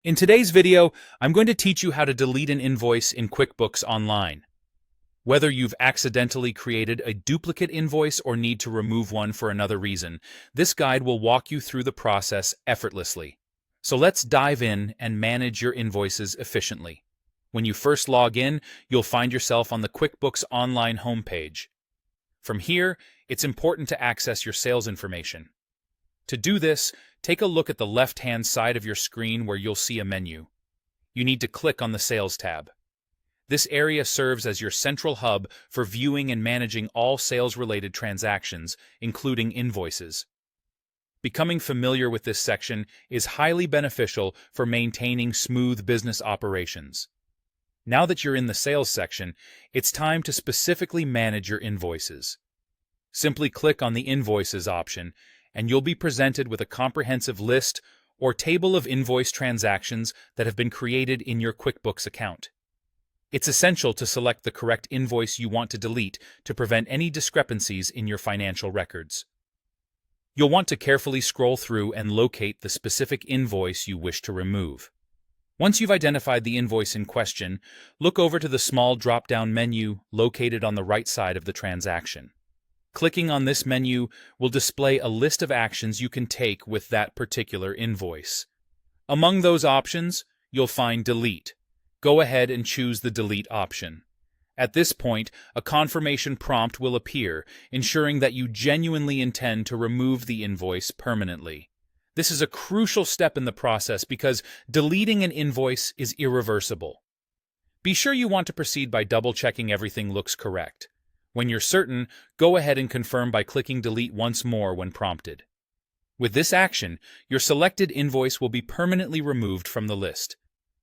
In today's video, I'm going to teach you how to delete an invoice in QuickBooks Online. Whether you've accidentally created a duplicate invoice or need to remove one for another reason, this guide will walk you through the process effortlessly. So let's dive in and manage your invoices efficiently. When you first log in, you'll find yourself on the QuickBooks Online homepage. From here, it's important to access your sales information. To do this, take a look at the left-hand side of your screen where you'll see a menu. You need to click on the Sales tab. This area serves as your central hub for viewing and managing all sales-related transactions, including invoices. Becoming familiar with this section is highly beneficial for maintaining smooth business operations. Now that you're in the Sales section, it's time to specifically manage your invoices. Simply click on the Invoices option, and you'll be presented with a comprehensive list or table of invoice transactions that have been created in your QuickBooks account. It's essential to select the correct invoice you want to delete to prevent any discrepancies in your financial records. You'll want to carefully scroll through and locate the specific invoice you wish to remove. Once you've identified the invoice in question, look over to the small drop-down menu located on the right side of the transaction. Clicking on this menu will display a list of actions you can take with that particular invoice. Among those options, you'll find Delete. Go ahead and choose the Delete option. At this point, a confirmation prompt will appear, ensuring that you genuinely intend to remove the invoice permanently. This is a crucial step in the process because deleting an invoice is irreversible. Be sure you want to proceed by double-checking everything looks correct. When you're certain, go ahead and confirm by clicking Delete once more when prompted. With this action, your selected invoice will be permanently removed from the list.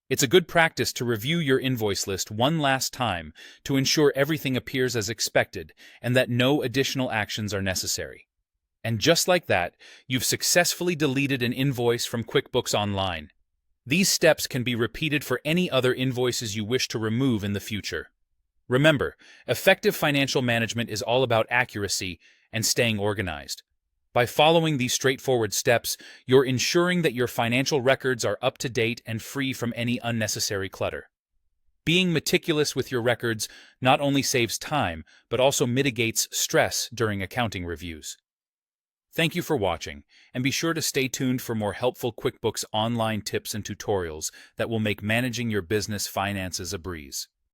It's a good practice to review your invoice list one last time to ensure everything appears as expected and that no additional actions are necessary. And just like that, you've successfully deleted an invoice from QuickBooks Online. These steps can be repeated for any other invoices you wish to remove in the future. Remember, effective financial management is all about accuracy and staying organized. By following these straightforward steps, you're ensuring that your financial records are up to date and free from any unnecessary clutter. Being meticulous with your records not only saves time, but also mitigates stress during accounting reviews. Thank you for watching, and be sure to stay tuned for more helpful QuickBooks Online tips and tutorials that will make managing your business finances a breeze.